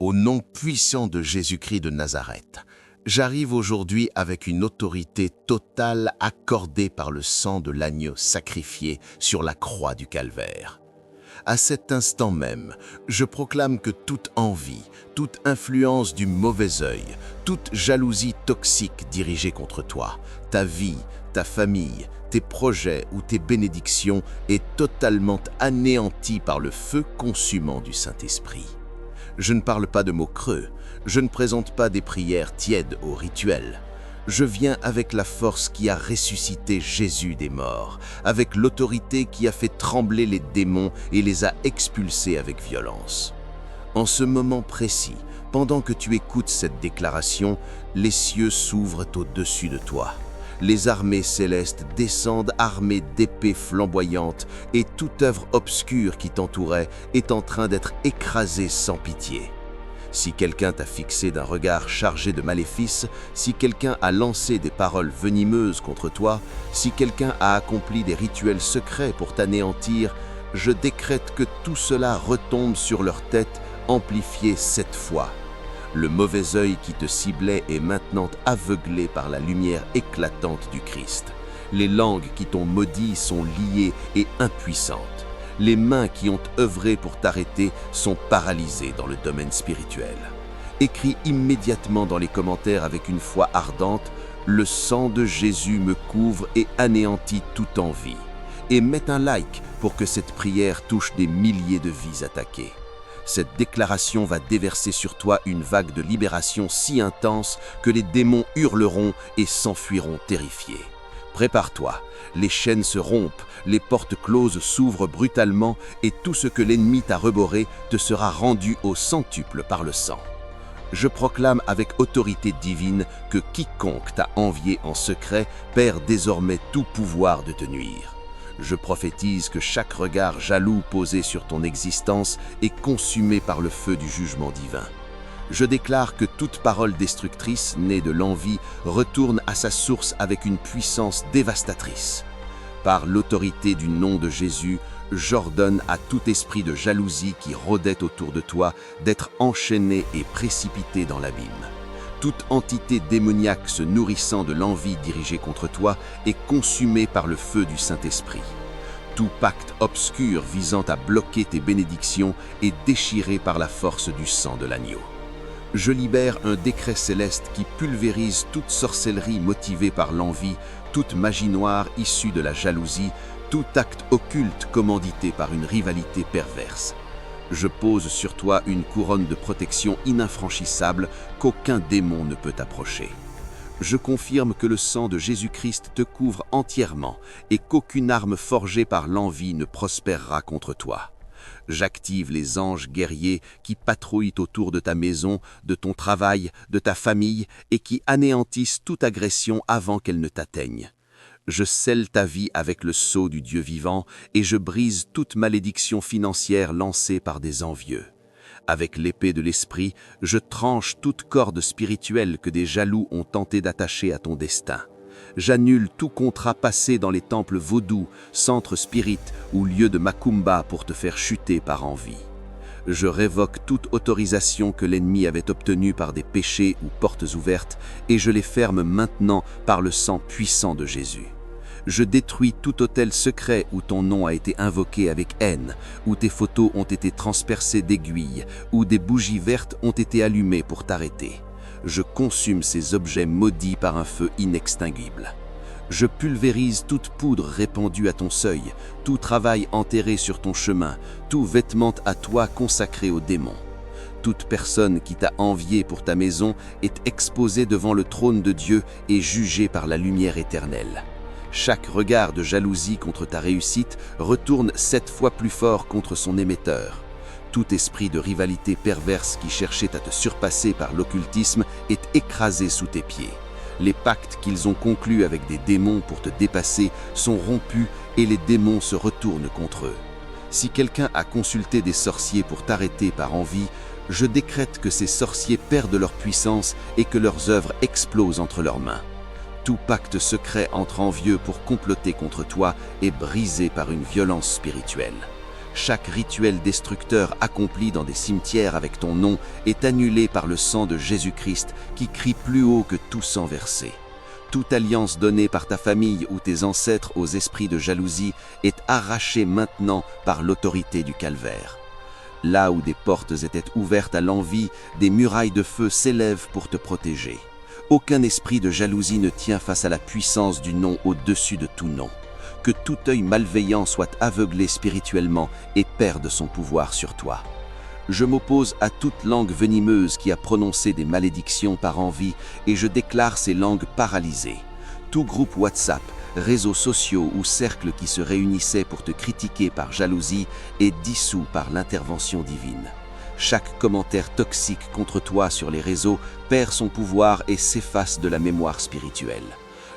Au nom puissant de Jésus-Christ de Nazareth, j'arrive aujourd'hui avec une autorité totale accordée par le sang de l'agneau sacrifié sur la croix du Calvaire. À cet instant même, je proclame que toute envie, toute influence du mauvais œil, toute jalousie toxique dirigée contre toi, ta vie, ta famille, tes projets ou tes bénédictions est totalement anéantie par le feu consumant du Saint-Esprit. Je ne parle pas de mots creux, je ne présente pas des prières tièdes au rituel. Je viens avec la force qui a ressuscité Jésus des morts, avec l'autorité qui a fait trembler les démons et les a expulsés avec violence. En ce moment précis, pendant que tu écoutes cette déclaration, les cieux s'ouvrent au-dessus de toi. Les armées célestes descendent armées d'épées flamboyantes et toute œuvre obscure qui t'entourait est en train d'être écrasée sans pitié. Si quelqu'un t'a fixé d'un regard chargé de maléfices, si quelqu'un a lancé des paroles venimeuses contre toi, si quelqu'un a accompli des rituels secrets pour t'anéantir, je décrète que tout cela retombe sur leur tête, amplifié 7 fois. Le mauvais œil qui te ciblait est maintenant aveuglé par la lumière éclatante du Christ. Les langues qui t'ont maudit sont liées et impuissantes. Les mains qui ont œuvré pour t'arrêter sont paralysées dans le domaine spirituel. Écris immédiatement dans les commentaires avec une foi ardente « Le sang de Jésus me couvre et anéantit toute envie » et mets un like pour que cette prière touche des milliers de vies attaquées. Cette déclaration va déverser sur toi une vague de libération si intense que les démons hurleront et s'enfuiront terrifiés. Prépare-toi, les chaînes se rompent, les portes closes s'ouvrent brutalement et tout ce que l'ennemi t'a reboré te sera rendu au centuple par le sang. Je proclame avec autorité divine que quiconque t'a envié en secret perd désormais tout pouvoir de te nuire. Je prophétise que chaque regard jaloux posé sur ton existence est consumé par le feu du jugement divin. Je déclare que toute parole destructrice née de l'envie retourne à sa source avec une puissance dévastatrice. Par l'autorité du nom de Jésus, j'ordonne à tout esprit de jalousie qui rôdait autour de toi d'être enchaîné et précipité dans l'abîme. Toute entité démoniaque se nourrissant de l'envie dirigée contre toi est consumée par le feu du Saint-Esprit. Tout pacte obscur visant à bloquer tes bénédictions est déchiré par la force du sang de l'agneau. Je libère un décret céleste qui pulvérise toute sorcellerie motivée par l'envie, toute magie noire issue de la jalousie, tout acte occulte commandité par une rivalité perverse. Je pose sur toi une couronne de protection ininfranchissable qu'aucun démon ne peut approcher. Je confirme que le sang de Jésus-Christ te couvre entièrement et qu'aucune arme forgée par l'envie ne prospérera contre toi. J'active les anges guerriers qui patrouillent autour de ta maison, de ton travail, de ta famille et qui anéantissent toute agression avant qu'elle ne t'atteigne. Je scelle ta vie avec le sceau du Dieu vivant et je brise toute malédiction financière lancée par des envieux. Avec l'épée de l'esprit, je tranche toute corde spirituelle que des jaloux ont tenté d'attacher à ton destin. J'annule tout contrat passé dans les temples vaudous, centres spirites ou lieux de macumba pour te faire chuter par envie. Je révoque toute autorisation que l'ennemi avait obtenue par des péchés ou portes ouvertes et je les ferme maintenant par le sang puissant de Jésus. Je détruis tout autel secret où ton nom a été invoqué avec haine, où tes photos ont été transpercées d'aiguilles, où des bougies vertes ont été allumées pour t'arrêter. Je consume ces objets maudits par un feu inextinguible. Je pulvérise toute poudre répandue à ton seuil, tout travail enterré sur ton chemin, tout vêtement à toi consacré aux démons. Toute personne qui t'a envié pour ta maison est exposée devant le trône de Dieu et jugée par la lumière éternelle. Chaque regard de jalousie contre ta réussite retourne 7 fois plus fort contre son émetteur. Tout esprit de rivalité perverse qui cherchait à te surpasser par l'occultisme est écrasé sous tes pieds. Les pactes qu'ils ont conclus avec des démons pour te dépasser sont rompus et les démons se retournent contre eux. Si quelqu'un a consulté des sorciers pour t'arrêter par envie, je décrète que ces sorciers perdent leur puissance et que leurs œuvres explosent entre leurs mains. Tout pacte secret entre envieux pour comploter contre toi est brisé par une violence spirituelle. Chaque rituel destructeur accompli dans des cimetières avec ton nom est annulé par le sang de Jésus-Christ qui crie plus haut que tout sang versé. Toute alliance donnée par ta famille ou tes ancêtres aux esprits de jalousie est arrachée maintenant par l'autorité du calvaire. Là où des portes étaient ouvertes à l'envie, des murailles de feu s'élèvent pour te protéger. Aucun esprit de jalousie ne tient face à la puissance du nom au-dessus de tout nom. Que tout œil malveillant soit aveuglé spirituellement et perde son pouvoir sur toi. Je m'oppose à toute langue venimeuse qui a prononcé des malédictions par envie et je déclare ces langues paralysées. Tout groupe WhatsApp, réseaux sociaux ou cercles qui se réunissaient pour te critiquer par jalousie est dissous par l'intervention divine. Chaque commentaire toxique contre toi sur les réseaux perd son pouvoir et s'efface de la mémoire spirituelle.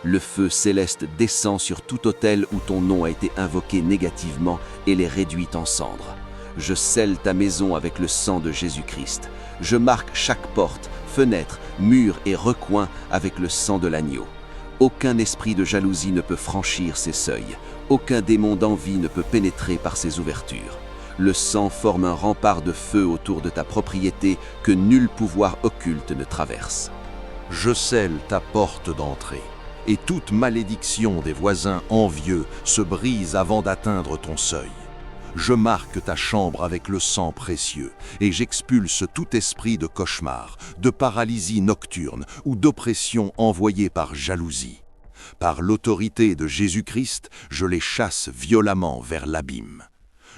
Le feu céleste descend sur tout autel où ton nom a été invoqué négativement et les réduit en cendres. Je scelle ta maison avec le sang de Jésus-Christ. Je marque chaque porte, fenêtre, mur et recoin avec le sang de l'agneau. Aucun esprit de jalousie ne peut franchir ces seuils. Aucun démon d'envie ne peut pénétrer par ces ouvertures. Le sang forme un rempart de feu autour de ta propriété que nul pouvoir occulte ne traverse. Je scelle ta porte d'entrée, et toute malédiction des voisins envieux se brise avant d'atteindre ton seuil. Je marque ta chambre avec le sang précieux, et j'expulse tout esprit de cauchemar, de paralysie nocturne ou d'oppression envoyée par jalousie. Par l'autorité de Jésus-Christ, je les chasse violemment vers l'abîme.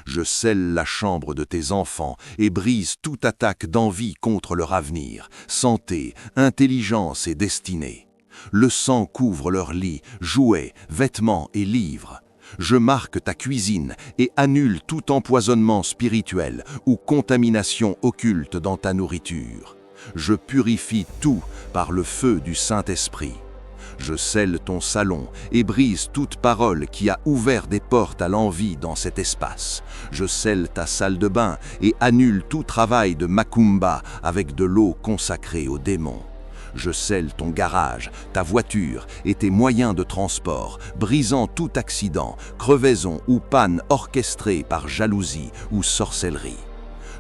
Je scelle la chambre de tes enfants et brise toute attaque d'envie contre leur avenir, santé, intelligence et destinée. Le sang couvre leurs lits, jouets, vêtements et livres. Je marque ta cuisine et annule tout empoisonnement spirituel ou contamination occulte dans ta nourriture. Je purifie tout par le feu du Saint-Esprit. Je scelle ton salon et brise toute parole qui a ouvert des portes à l'envie dans cet espace. Je scelle ta salle de bain et annule tout travail de macumba avec de l'eau consacrée aux démons. Je scelle ton garage, ta voiture et tes moyens de transport, brisant tout accident, crevaison ou panne orchestrée par jalousie ou sorcellerie.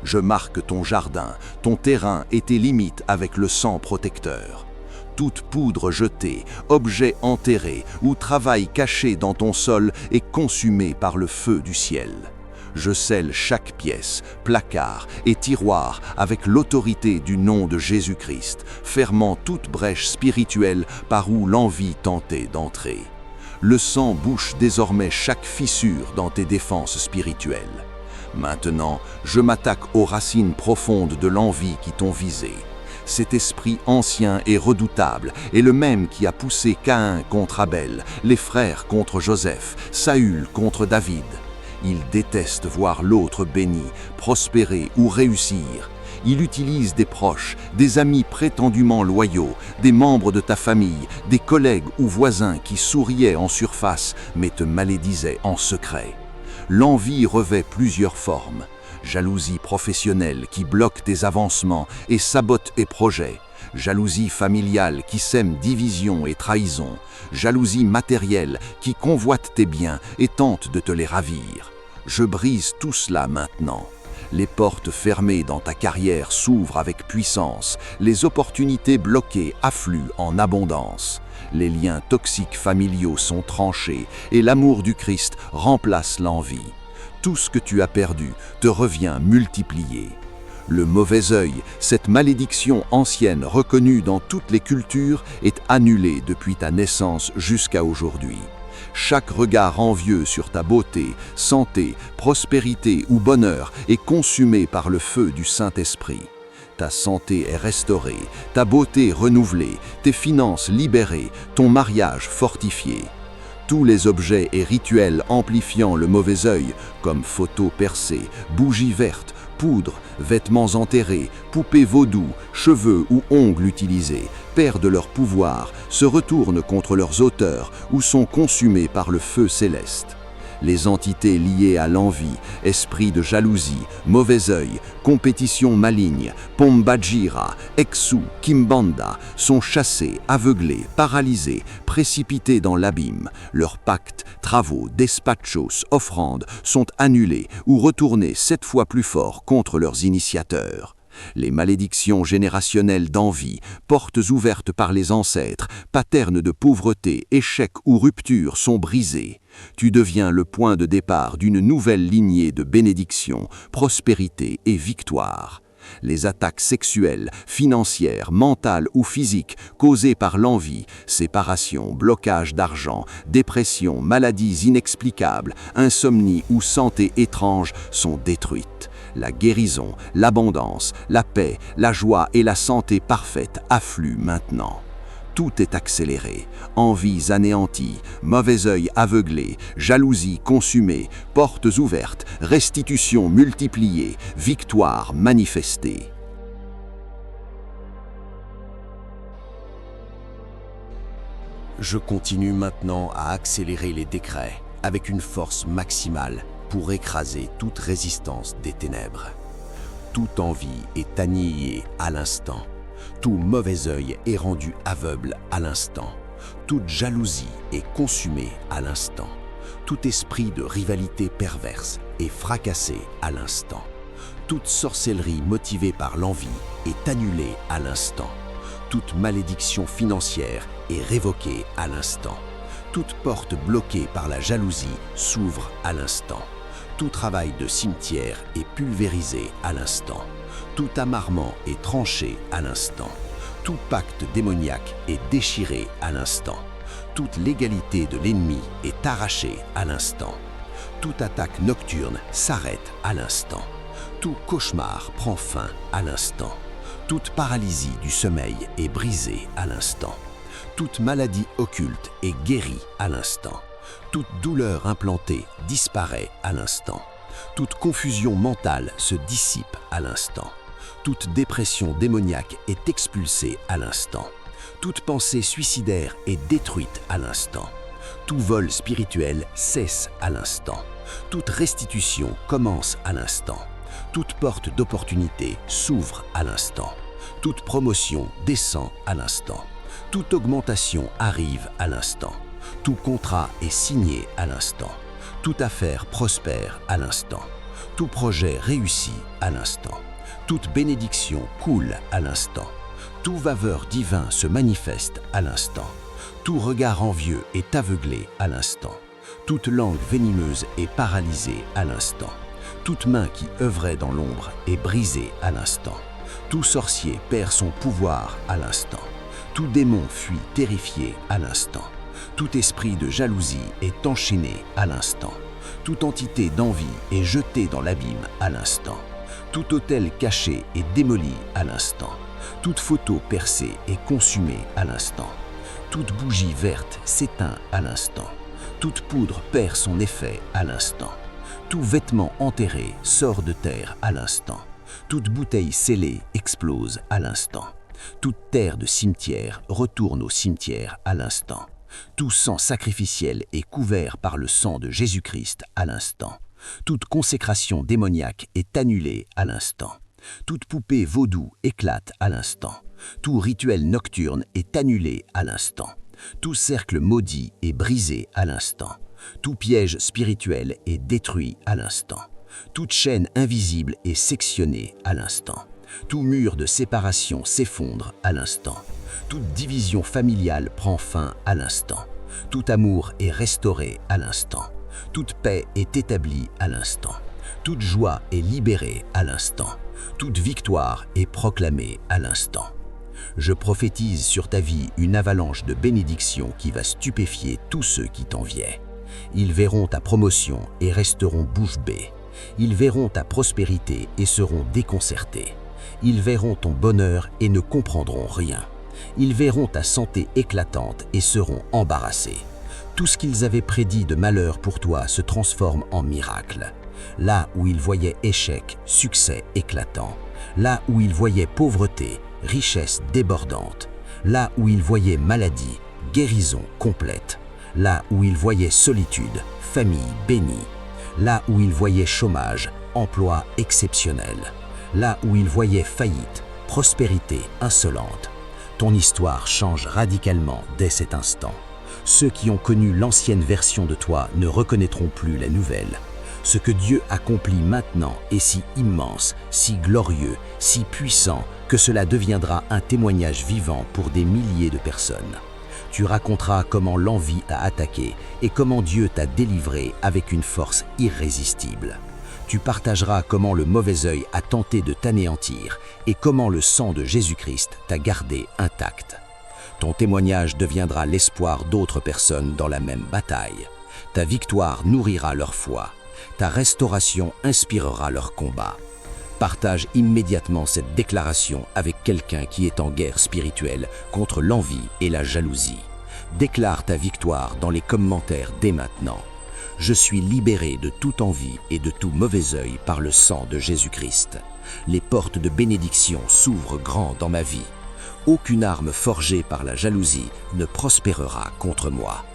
Je marque ton jardin, ton terrain et tes limites avec le sang protecteur. Toute poudre jetée, objet enterré ou travail caché dans ton sol est consumé par le feu du ciel. Je scelle chaque pièce, placard et tiroir avec l'autorité du nom de Jésus-Christ, fermant toute brèche spirituelle par où l'envie tentait d'entrer. Le sang bouche désormais chaque fissure dans tes défenses spirituelles. Maintenant, je m'attaque aux racines profondes de l'envie qui t'ont visé. Cet esprit ancien et redoutable est le même qui a poussé Caïn contre Abel, les frères contre Joseph, Saül contre David. Il déteste voir l'autre béni, prospérer ou réussir. Il utilise des proches, des amis prétendument loyaux, des membres de ta famille, des collègues ou voisins qui souriaient en surface mais te malédisaient en secret. L'envie revêt plusieurs formes. Jalousie professionnelle qui bloque tes avancements et sabote tes projets. Jalousie familiale qui sème division et trahison. Jalousie matérielle qui convoite tes biens et tente de te les ravir. Je brise tout cela maintenant. Les portes fermées dans ta carrière s'ouvrent avec puissance. Les opportunités bloquées affluent en abondance. Les liens toxiques familiaux sont tranchés et l'amour du Christ remplace l'envie. Tout ce que tu as perdu te revient multiplié. Le mauvais œil, cette malédiction ancienne reconnue dans toutes les cultures, est annulée depuis ta naissance jusqu'à aujourd'hui. Chaque regard envieux sur ta beauté, santé, prospérité ou bonheur est consumé par le feu du Saint-Esprit. Ta santé est restaurée, ta beauté renouvelée, tes finances libérées, ton mariage fortifié. Tous les objets et rituels amplifiant le mauvais œil, comme photos percées, bougies vertes, poudre, vêtements enterrés, poupées vaudou, cheveux ou ongles utilisés, perdent leur pouvoir, se retournent contre leurs auteurs ou sont consumés par le feu céleste. les entités liées à l'envie, esprit de jalousie, mauvais œil, compétition maligne, Pombajira, Exu, Kimbanda, sont chassés, aveuglés, paralysés, précipités dans l'abîme. Leurs pactes, travaux, despachos, offrandes sont annulés ou retournés 7 fois plus fort contre leurs initiateurs. Les malédictions générationnelles d'envie, portes ouvertes par les ancêtres, paternes de pauvreté, échec ou rupture sont brisées. Tu deviens le point de départ d'une nouvelle lignée de bénédiction, prospérité et victoire. Les attaques sexuelles, financières, mentales ou physiques causées par l'envie, séparation, blocage d'argent, dépression, maladies inexplicables, insomnie ou santé étrange sont détruites. La guérison, l'abondance, la paix, la joie et la santé parfaite affluent maintenant. Tout est accéléré, envies anéanties, mauvais œil aveuglé, jalousie consumée, portes ouvertes, restitution multipliée, victoire manifestée. Je continue maintenant à accélérer les décrets avec une force maximale pour écraser toute résistance des ténèbres. Toute envie est annihilée à l'instant. Tout mauvais œil est rendu aveugle à l'instant. Toute jalousie est consumée à l'instant. Tout esprit de rivalité perverse est fracassé à l'instant. Toute sorcellerie motivée par l'envie est annulée à l'instant. Toute malédiction financière est révoquée à l'instant. Toute porte bloquée par la jalousie s'ouvre à l'instant. Tout travail de cimetière est pulvérisé à l'instant. Tout amarrement est tranché à l'instant. Tout pacte démoniaque est déchiré à l'instant. Toute légalité de l'ennemi est arrachée à l'instant. Toute attaque nocturne s'arrête à l'instant. Tout cauchemar prend fin à l'instant. Toute paralysie du sommeil est brisée à l'instant. Toute maladie occulte est guérie à l'instant. Toute douleur implantée disparaît à l'instant. Toute confusion mentale se dissipe à l'instant. Toute dépression démoniaque est expulsée à l'instant. Toute pensée suicidaire est détruite à l'instant. Tout vol spirituel cesse à l'instant. Toute restitution commence à l'instant. Toute porte d'opportunité s'ouvre à l'instant. Toute promotion descend à l'instant. Toute augmentation arrive à l'instant. Tout contrat est signé à l'instant. Toute affaire prospère à l'instant. Tout projet réussit à l'instant. Toute bénédiction coule à l'instant. Tout faveur divin se manifeste à l'instant. Tout regard envieux est aveuglé à l'instant. Toute langue venimeuse est paralysée à l'instant. Toute main qui œuvrait dans l'ombre est brisée à l'instant. Tout sorcier perd son pouvoir à l'instant. Tout démon fuit terrifié à l'instant. Tout esprit de jalousie est enchaîné à l'instant. Toute entité d'envie est jetée dans l'abîme à l'instant. Tout autel caché est démoli à l'instant. Toute photo percée est consumée à l'instant. Toute bougie verte s'éteint à l'instant. Toute poudre perd son effet à l'instant. Tout vêtement enterré sort de terre à l'instant. Toute bouteille scellée explose à l'instant. Toute terre de cimetière retourne au cimetière à l'instant. Tout sang sacrificiel est couvert par le sang de Jésus-Christ à l'instant. Toute consécration démoniaque est annulée à l'instant. Toute poupée vaudou éclate à l'instant. Tout rituel nocturne est annulé à l'instant. Tout cercle maudit est brisé à l'instant. Tout piège spirituel est détruit à l'instant. Toute chaîne invisible est sectionnée à l'instant. Tout mur de séparation s'effondre à l'instant. Toute division familiale prend fin à l'instant. Tout amour est restauré à l'instant. Toute paix est établie à l'instant. Toute joie est libérée à l'instant. Toute victoire est proclamée à l'instant. Je prophétise sur ta vie une avalanche de bénédictions qui va stupéfier tous ceux qui t'enviaient. Ils verront ta promotion et resteront bouche bée. Ils verront ta prospérité et seront déconcertés. Ils verront ton bonheur et ne comprendront rien. Ils verront ta santé éclatante et seront embarrassés. Tout ce qu'ils avaient prédit de malheur pour toi se transforme en miracle. Là où ils voyaient échec, succès éclatant. Là où ils voyaient pauvreté, richesse débordante. Là où ils voyaient maladie, guérison complète. Là où ils voyaient solitude, famille bénie. Là où ils voyaient chômage, emploi exceptionnel. Là où ils voyaient faillite, prospérité insolente. Ton histoire change radicalement dès cet instant. Ceux qui ont connu l'ancienne version de toi ne reconnaîtront plus la nouvelle. Ce que Dieu accomplit maintenant est si immense, si glorieux, si puissant que cela deviendra un témoignage vivant pour des milliers de personnes. Tu raconteras comment l'envie t'a attaqué et comment Dieu t'a délivré avec une force irrésistible. Tu partageras comment le mauvais œil a tenté de t'anéantir et comment le sang de Jésus-Christ t'a gardé intact. Ton témoignage deviendra l'espoir d'autres personnes dans la même bataille. Ta victoire nourrira leur foi. Ta restauration inspirera leur combat. Partage immédiatement cette déclaration avec quelqu'un qui est en guerre spirituelle contre l'envie et la jalousie. Déclare ta victoire dans les commentaires dès maintenant. Je suis libéré de toute envie et de tout mauvais œil par le sang de Jésus-Christ. Les portes de bénédiction s'ouvrent grand dans ma vie. Aucune arme forgée par la jalousie ne prospérera contre moi.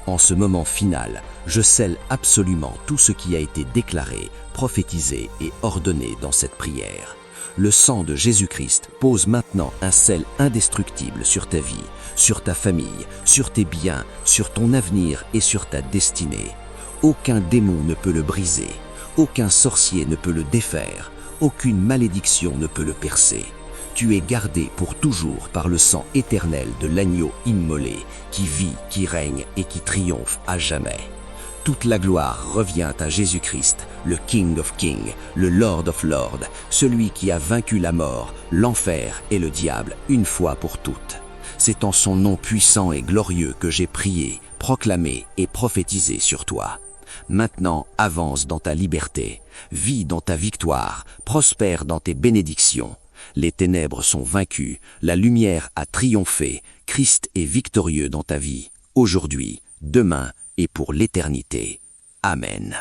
En ce moment final, je scelle absolument tout ce qui a été déclaré, prophétisé et ordonné dans cette prière. Le sang de Jésus-Christ pose maintenant un sel indestructible sur ta vie, sur ta famille, sur tes biens, sur ton avenir et sur ta destinée. Aucun démon ne peut le briser, aucun sorcier ne peut le défaire, aucune malédiction ne peut le percer. Tu es gardé pour toujours par le sang éternel de l'agneau immolé, qui vit, qui règne et qui triomphe à jamais. Toute la gloire revient à Jésus-Christ, le King of Kings, le Lord of Lords, celui qui a vaincu la mort, l'enfer et le diable une fois pour toutes. C'est en son nom puissant et glorieux que j'ai prié, proclamé et prophétisé sur toi. Maintenant, avance dans ta liberté, vis dans ta victoire, prospère dans tes bénédictions. Les ténèbres sont vaincues, la lumière a triomphé, Christ est victorieux dans ta vie, aujourd'hui, demain et pour l'éternité. Amen.